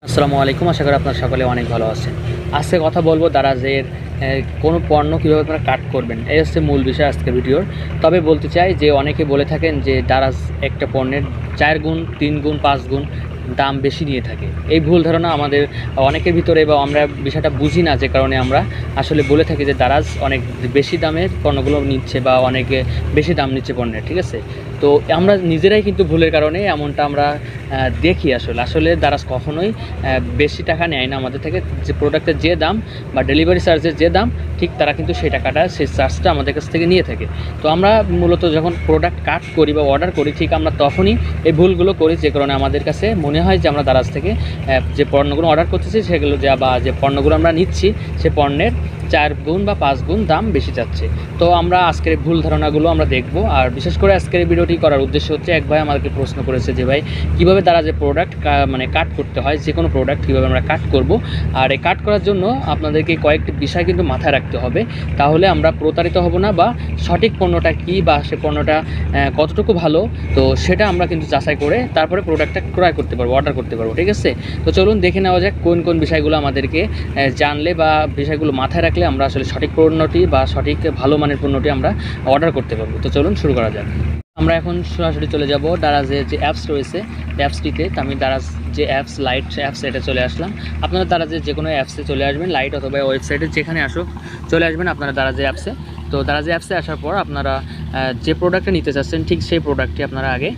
আসসালামু আলাইকুম। আশা করি আপনারা সকলে অনেক ভালো আছেন। আজকে কথা বলবো দারাজের কোনো পণ্য কীভাবে আপনারা কাট করবেন, এই হচ্ছে মূল বিষয় আজকের ভিডিওর। তবে বলতে চাই যে অনেকে বলে থাকেন যে দারাজ একটা পণ্যের 4 গুণ 3 গুণ 5 গুণ দাম বেশি নিয়ে থাকে। এই ভুল ধারণা আমাদের অনেকের ভিতরে, বা আমরা বিষয়টা বুঝি না, যে কারণে আমরা আসলে বলে থাকি যে দারাজ অনেক বেশি দামের পণ্যগুলো নিচ্ছে বা অনেক বেশি দাম নিচ্ছে পণ্যের, ঠিক আছে? তো আমরা নিজেরাই কিন্তু ভুলের কারণে এমনটা আমরা দেখি। আসলে দারাজ কখনোই বেশি টাকা নেয় না আমাদের থেকে। যে প্রোডাক্টের যে দাম বা ডেলিভারি চার্জের যে দাম, ঠিক তারা কিন্তু সেই টাকাটা, সেই চার্জটা আমাদের কাছ থেকে নিয়ে থাকে। তো আমরা মূলত যখন প্রোডাক্ট কাট করি বা অর্ডার করি, ঠিক আমরা তখনই এই ভুলগুলো করি, যে কারণে আমাদের কাছে মনে হয় যে আমরা দারাজ থেকে যে পণ্যগুলো অর্ডার করতেছি সেগুলো বা যে পণ্যগুলো আমরা নিচ্ছি, সে পণ্যের 4 গুণ বা 5 গুণ দাম বেশি যাচ্ছে। তো আমরা আজকের ভুল ধারণাগুলো আমরা দেখব। আর বিশেষ করে আজকের এই ভিডিওটি করার উদ্দেশ্য হচ্ছে, এক ভাই আমাকে প্রশ্ন করেছে যে ভাই, কীভাবে দারাজে প্রোডাক্ট কাট করতে হয়, যে কোনো প্রোডাক্ট কীভাবে আমরা কাট করব। আর এই কাট করার জন্য আপনাদেরকে কয়েকটি বিষয় কিন্তু মাথায় রাখতে হবে, তাহলে আমরা প্রতারিত হব না, বা সঠিক পণ্যটা কী বা সে পণ্যটা কতটুকু ভালো, তো সেটা আমরা কিন্তু যাচাই করে তারপরে প্রোডাক্টটা ক্রয় করতে পারবো, অর্ডার করতে পারবো, ঠিক আছে? তো চলুন দেখে নেওয়া যাক কোন কোন বিষয়গুলো আমাদেরকে জানলে বা বিষয়গুলো মাথায় রাখলে আমরা আসলে সঠিক পণ্যটি বা সঠিক ভালো মানের পণ্যটি আমরা অর্ডার করতে পারবো। তো চলুন শুরু করা যাক। আমরা এখন সরাসরি চলে যাব দারাজের যে অ্যাপস রয়েছে, অ্যাপসটিতে। তো আমি দারাজ যে অ্যাপস, লাইট অ্যাপস, এটা চলে আসলাম। আপনারা দারাজের যে কোনো অ্যাপসে চলে আসবেন, লাইট অথবা ওয়েবসাইটে যেখানে আসুক চলে আসবেন আপনারা দারাজের অ্যাপসে। তো দারাজের অ্যাপসে আসার পর আপনারা যে প্রোডাক্টটা নিতে চাচ্ছেন, ঠিক সেই প্রোডাক্টটি আপনারা আগে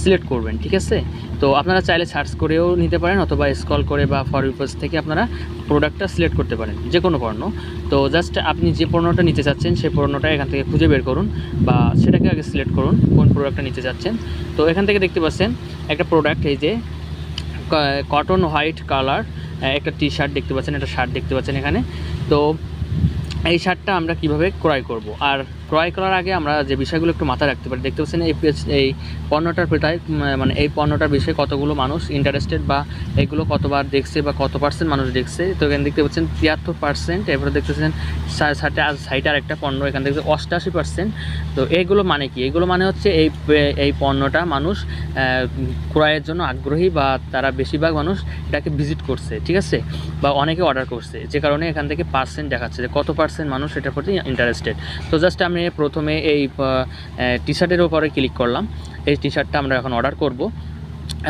সিলেক্ট করবেন, ঠিক আছে? তো আপনারা চাইলে সার্চ করেও নিতে পারেন, অথবা স্ক্রল করে বা ফর ইউ পেজ থেকে আপনারা প্রোডাক্টটা সিলেক্ট করতে পারেন, যে কোনো পণ্য। তো জাস্ট আপনি যে পণ্যটা নিতে চাচ্ছেন সেই পণ্যটা এখান থেকে খুঁজে বের করুন, বা সেটাকে আগে সিলেক্ট করুন কোন প্রোডাক্টটা নিতে চাচ্ছেন। তো এখান থেকে দেখতে পাচ্ছেন একটা প্রোডাক্ট, এই যে কটন হোয়াইট কালার একটা টি শার্ট দেখতে পাচ্ছেন, একটা শার্ট দেখতে পাচ্ছেন এখানে। তো এই শার্টটা আমরা কিভাবে ক্রয় করব, আর ক্রয় করার আগে আমরা যে বিষয়গুলো একটু মাথায় রাখতে পারি, দেখতে পাচ্ছেন এই পণ্যটার প্রায় এই পণ্যটার বিষয়ে কতগুলো মানুষ ইন্টারেস্টেড, বা এগুলো কতবার দেখছে বা কত পার্সেন্ট মানুষ দেখছে। তো এখানে দেখতে পাচ্ছেন 73%। এরপরে দেখতেছেন সাইটার একটা পণ্য, এখান থেকে 88%। তো এইগুলো মানে কি? এগুলো মানে হচ্ছে এই পণ্যটা মানুষ ক্রয়ের জন্য আগ্রহী, বা তারা বেশিরভাগ মানুষ এটাকে ভিজিট করছে, ঠিক আছে? বা অনেকে অর্ডার করছে, যে কারণে এখান থেকে পার্সেন্ট দেখাচ্ছে যে কত পার্সেন্ট মানুষ এটার প্রতি ইন্টারেস্টেড। তো জাস্ট আমি প্রথমে এই টি শার্টের উপরে ক্লিক করলাম। এই টি শার্টটা আমরা এখন অর্ডার করব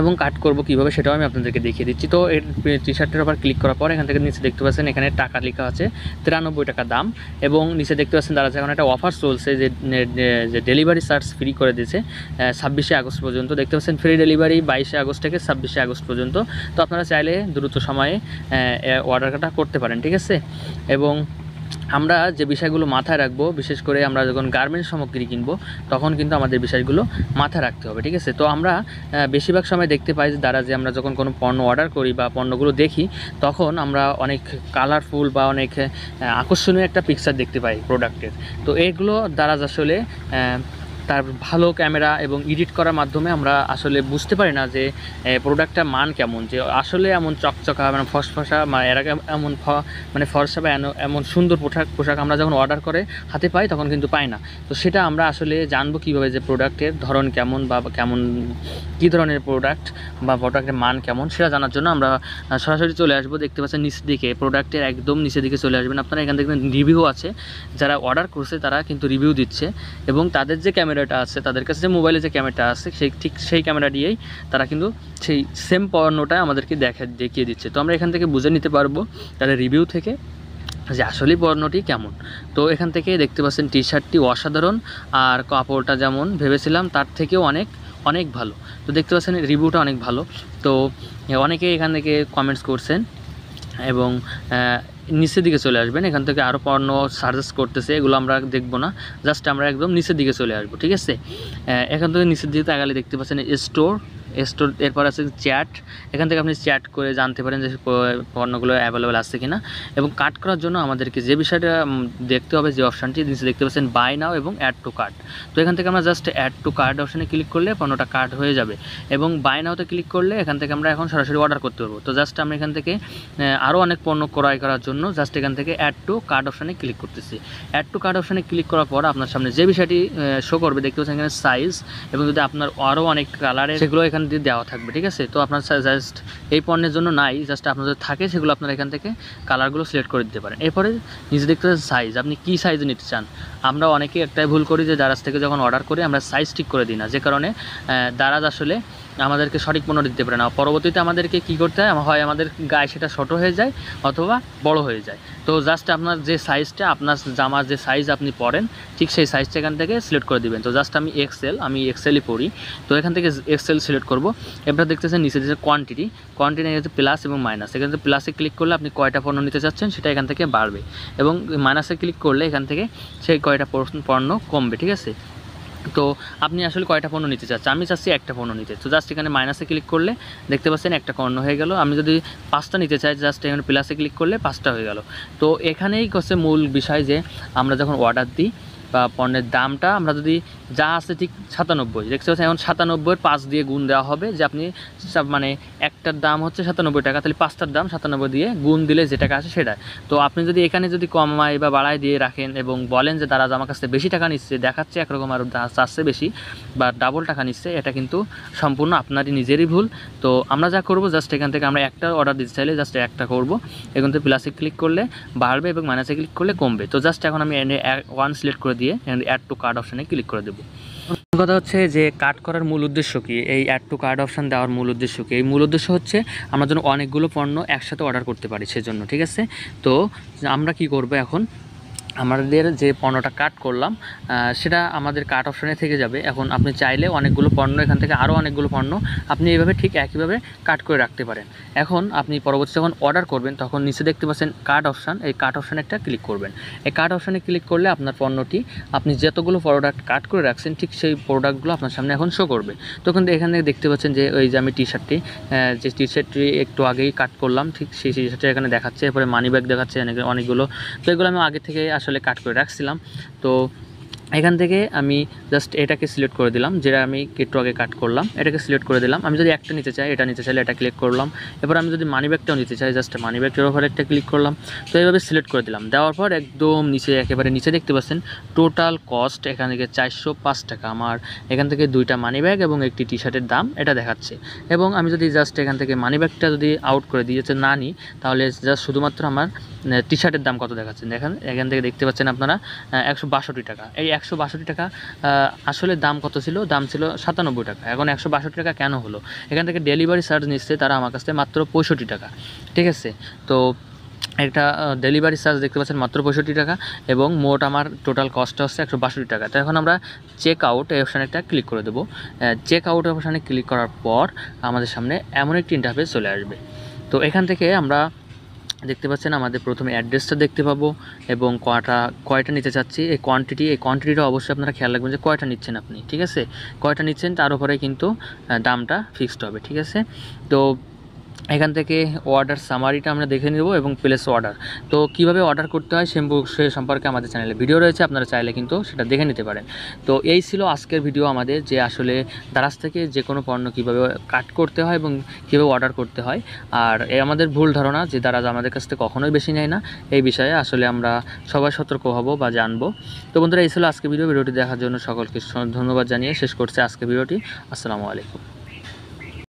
এবং কাট করব কীভাবে সেটাও আমি আপনাদেরকে দেখিয়ে দিচ্ছি। তো এই টি শার্টের উপর ক্লিক করার পর এখান থেকে নিচে দেখতে পাচ্ছেন এখানে টাকা লেখা আছে 93 টাকা দাম, এবং নিচে দেখতে পাচ্ছেন দারাজ এখন একটা অফার চলছে, যে ডেলিভারি চার্জ ফ্রি করে দিয়েছে 26শে আগস্ট পর্যন্ত। দেখতে পাচ্ছেন ফ্রি ডেলিভারি 22শে আগস্ট থেকে 26শে আগস্ট পর্যন্ত। তো আপনারা চাইলে দ্রুত সময়ে অর্ডারটা করতে পারেন, ঠিক আছে? এবং আমরা যে বিষয়গুলো মাথায় রাখবো, বিশেষ করে আমরা যখন গার্মেন্টস সামগ্রী কিনবো, তখন কিন্তু আমাদের বিষয়গুলো মাথায় রাখতে হবে, ঠিক আছে? তো আমরা বেশিরভাগ সময় দেখতে পাই যে যে আমরা যখন কোনো পণ্য অর্ডার করি বা পণ্যগুলো দেখি, তখন আমরা অনেক কালারফুল বা অনেক আকর্ষণীয় একটা পিকচার দেখতে পাই প্রোডাক্টের। তো এগুলো দারাজ আসলে তার ভালো ক্যামেরা এবং এডিট করার মাধ্যমে আমরা আসলে বুঝতে পারি না যে প্রোডাক্টটার মান কেমন, যে আসলে এমন চকচকা, মানে ফসফসা, এর আগে এমন ফর্সা বা এমন সুন্দর পোশাক আমরা যখন অর্ডার করে হাতে পাই, তখন কিন্তু পাই না। তো সেটা আমরা আসলে জানবো কীভাবে, যে প্রোডাক্টের ধরন কেমন, বা কী ধরনের প্রোডাক্ট বা প্রোডাক্টের মান কেমন, সেটা জানার জন্য আমরা সরাসরি চলে আসবো। দেখতে পাচ্ছেন নিচের দিকে, প্রোডাক্টের একদম নিচের দিকে চলে আসবেন আপনারা। এখান থেকে রিভিউ আছে, যারা অর্ডার করছে তারা কিন্তু রিভিউ দিচ্ছে, এবং তাদের যে ক্যামেরাটা আছে, তাদের কাছে যে মোবাইলে যে ক্যামেরাটা আছে, সেই ক্যামেরা দিয়েই তারা কিন্তু সেই সেম পণ্যটা আমাদেরকে দেখিয়ে দিচ্ছে। তো আমরা এখান থেকে বুঝে নিতে পারবো তাদের রিভিউ থেকে যে আসলে পণ্যটি কেমন। তো এখান থেকে দেখতে পাচ্ছেন টি শার্টটি অসাধারণ, আর কাপড়টা যেমন ভেবেছিলাম তার থেকেও অনেক ভালো। তো দেখতে পাচ্ছেন রিভিউটা অনেক ভালো। তো অনেকে এখান থেকে কমেন্টস করছেন, এবং নিচের দিকে চলে আসবেন। এখান থেকে আরও পণ্য সাজেস্ট করতেছে, এগুলো আমরা দেখব না, জাস্ট আমরা একদম নিচের দিকে চলে আসবো, ঠিক আছে? এখান থেকে নিচের দিকে তাকালে দেখতে পাচ্ছেন স্টোর, এরপর আছে চ্যাট। এখান থেকে আপনি চ্যাট করে জানতে পারেন যে পণ্যগুলো অ্যাভেলেবেল আছে কিনা। এবং কাট করার জন্য আমাদেরকে যে বিষয়টা দেখতে হবে, যে অপশানটি নিচে দেখতে পাচ্ছেন বাই নাও এবং অ্যাড টু কার্ট। তো এখান থেকে আমরা জাস্ট অ্যাড টু কার্ট অপশানে ক্লিক করলে পণ্যটা কার্ট হয়ে যাবে, এবং বাই নাওতে ক্লিক করলে এখান থেকে আমরা এখন সরাসরি অর্ডার করতে পারবো। তো জাস্ট আমরা এখান থেকে আরও অনেক পণ্য ক্রয় করার জন্য জাস্ট এখান থেকে অ্যাড টু কার্ট অপশানে ক্লিক করতেছি। অ্যাড টু কার্ট অপশানে ক্লিক করার পর আপনার সামনে যে বিষয়টি শো করবে, দেখতে পাচ্ছেন এখানে সাইজ, এবং যদি আপনার আরও অনেক কালারের, সেগুলো এখান দিয়ে দেওয়া থাকবে, ঠিক আছে। তো আপনার জাস্ট এই পণ্যের জন্য নাই, জাস্ট আপনাদের থাকে সেগুলো আপনারা এখান থেকে কালারগুলো সিলেক্ট করে দিতে পারেন। এরপরে নিজে দেখতে পাচ্ছেন সাইজ, আপনি কী সাইজে নিতে চান। আমরা অনেকেই একটাই ভুল করি যে দারাজ থেকে যখন অর্ডার করি আমরা সাইজ ঠিক করে দিই না, যে কারণে দারাজ আসলে আমাদেরকে সঠিক পণ্য দিতে পারে না। পরবর্তীতে আমাদেরকে কী করতে হয় আমাদের গায়ে সেটা ছোটো হয়ে যায় অথবা বড় হয়ে যায়। তো জাস্ট আপনার যে সাইজটা, আপনার জামার যে সাইজ আপনি পরেন ঠিক সেই সাইজটা এখান থেকে সিলেক্ট করে দিবেন। তো জাস্ট আমি এক্সেলই পরি, তো এখান থেকে এক্সেল সিলেক্ট করব। এবার দেখতেছেন নিচে যে কোয়ান্টিটি হচ্ছে প্লাস এবং মাইনাস। এখান থেকে প্লাসে ক্লিক করলে আপনি কয়টা পণ্য নিতে চাচ্ছেন সেটা এখান থেকে বাড়বে, এবং মাইনাসে ক্লিক করলে এখান থেকে সেই কয়টা পণ্য কমবে, ঠিক আছে। তো আপনি আসলে কয়টা পণ্য নিতে চাচ্ছেন, আমি চাচ্ছি একটা পণ্য নিতে। তো জাস্ট এখানে মাইনাসে ক্লিক করলে দেখতে পাচ্ছেন একটা পণ্য হয়ে গেল। আমি যদি 5টা নিতে চাই জাস্ট এখানে প্লাসে ক্লিক করলে 5টা হয়ে গেল। তো এখানেই হচ্ছে মূল বিষয় যে আমরা যখন অর্ডার দিই বা পণ্যের দামটা আমরা যদি যা আছে ঠিক 97 দেখতে পাচ্ছেন, এখন 97-এর 5 দিয়ে গুণ দেওয়া হবে, যে আপনি মানে একটার দাম হচ্ছে 97 টাকা, তাহলে 5টার দাম 97 দিয়ে গুণ দিলে যে টাকা আসে সেটা। তো আপনি যদি এখানে যদি কমায় বা বাড়ায় দিয়ে রাখেন এবং বলেন যে দারাজ আমার কাছে বেশি টাকা নিচ্ছে, দেখাচ্ছে একরকম আর চাচ্ছে বেশি বা ডাবল টাকা নিচ্ছে, এটা কিন্তু সম্পূর্ণ আপনারই নিজেরই ভুল। তো আমরা যা করব জাস্ট এখান থেকে আমরা একটা অর্ডার দিতে চাইলে জাস্ট একটা করব, এখান থেকে প্লাসে ক্লিক করলে বাড়বে এবং মাইনাসে ক্লিক করলে কমবে। তো জাস্ট এখন আমি 1 সিলেক্ট করে দিয়ে অ্যাড টু কার্ট অপশানে ক্লিক করে দেবো। কথা হচ্ছে যে কাট করার মূল উদ্দেশ্য কি, এই অ্যাড টু কার্ট অপশান দেওয়ার মূল উদ্দেশ্য কি? এই মূল উদ্দেশ্য হচ্ছে আমরা যেন অনেকগুলো পণ্য একসাথে অর্ডার করতে পারি সেজন্য, ঠিক আছে। তো আমরা কি করব, এখন আমাদের যে পণ্যটা কাট করলাম সেটা আমাদের কাট অপশানে থেকে যাবে। এখন আপনি চাইলে অনেকগুলো পণ্য এখান থেকে আরও অনেকগুলো পণ্য আপনি এইভাবে ঠিক একইভাবে কাট করে রাখতে পারেন। এখন আপনি পরবর্তী যখন অর্ডার করবেন তখন নিচে দেখতে পাচ্ছেন কার্ট অপশান, এই কার্ট অপশানে একটা ক্লিক করবেন। এই কার্ট অপশানে ক্লিক করলে আপনার পণ্যটি আপনি যতগুলো প্রোডাক্ট কাট করে রাখছেন ঠিক সেই প্রোডাক্টগুলো আপনার সামনে এখন শো করবে। তখন এখান থেকে দেখতে পাচ্ছেন যে ওই যে আমি যে টি শার্টটি একটু আগেই কাট করলাম ঠিক সেই টি শার্টটি এখানে দেখাচ্ছে, এরপরে মানি ব্যাগ দেখাচ্ছে অনেকগুলো। তো এগুলো আমি আগে থেকে আসলে কাট করে রাখছিলাম। তো এখান থেকে আমি জাস্ট এটাকে সিলেক্ট করে দিলাম, যেটা আমি একটু আগে কাট করলাম, এটাকে সিলেক্ট করে দিলাম। আমি যদি একটা নিতে চাই, এটা নিতে চাইলে এটা ক্লিক করলাম। এবার আমি যদি মানি ব্যাগটাও নিতে চাই জাস্ট মানি ব্যাগটার ওপর একটা ক্লিক করলাম। তো এইভাবে সিলেক্ট করে দিলাম। দেওয়ার পর একদম নিচে একেবারে নিচে দেখতে পাচ্ছেন টোটাল কস্ট এখান থেকে 405 টাকা আমার এখান থেকে 2টা মানি ব্যাগ এবং একটি টি শার্টের দাম এটা দেখাচ্ছে। এবং আমি যদি জাস্ট এখান থেকে মানি ব্যাগটা যদি আউট করে দিই, যাতে না নিই, তাহলে জাস্ট শুধুমাত্র আমার টি শার্টের দাম কত দেখাচ্ছে দেখেন। এখান থেকে দেখতে পাচ্ছেন আপনারা 162 টাকা। এই 162 টাকা আসলে দাম কত ছিল, দাম ছিল 97 টাকা, এখন 162 টাকা কেন হলো? এখান থেকে ডেলিভারি চার্জ নিচ্ছে তারা আমার কাছ থেকে মাত্র 65 টাকা, ঠিক আছে। তো একটা ডেলিভারি চার্জ দেখতে পাচ্ছেন মাত্র 65 টাকা, এবং মোট আমার টোটাল কস্টটা হচ্ছে 162 টাকা। তো এখন আমরা চেক আউট এই অপশানে একটা ক্লিক করে দেবো। চেক আউট অপশানে ক্লিক করার পর আমাদের সামনে এমন একটি ইন্টারফেস চলে আসবে। তো এখান থেকে আমরা দেখতে পাচ্ছেন আমাদের প্রথমে অ্যাড্রেসটা দেখতে পাবো এবং কয়টা নিতে চাচ্ছি, এই কোয়ান্টিটিটা অবশ্যই আপনারা খেয়াল রাখবেন যে কয়টা নিচ্ছেন আপনি, ঠিক আছে। কয়টা নিচ্ছেন তার উপরে কিন্তু দামটা ফিক্সড হবে, ঠিক আছে। তো এখান থেকে অর্ডার সামারিটা আমরা দেখে নেব এবং প্লেস অর্ডার। তো কিভাবে অর্ডার করতে হয় সে সম্পর্কে আমাদের চ্যানেলে ভিডিও রয়েছে, আপনারা চাইলে কিন্তু সেটা দেখে নিতে পারেন। তো এই ছিল আজকের ভিডিও আমাদের, যে আসলে দারাজ থেকে যে কোনো পণ্য কীভাবে কাট করতে হয় এবং কীভাবে অর্ডার করতে হয়। আর আমাদের ভুল ধারণা যে দারাজ আমাদের কাছ থেকে কখনোই বেশি নেয় না, এই বিষয়ে আসলে আমরা সবাই সতর্ক হব বা জানবো। তো বন্ধুরা এই ছিল আজকে ভিডিওটি দেখার জন্য সকলকে ধন্যবাদ জানিয়ে শেষ করছে আজকে ভিডিওটি। আসসালামু আলাইকুম।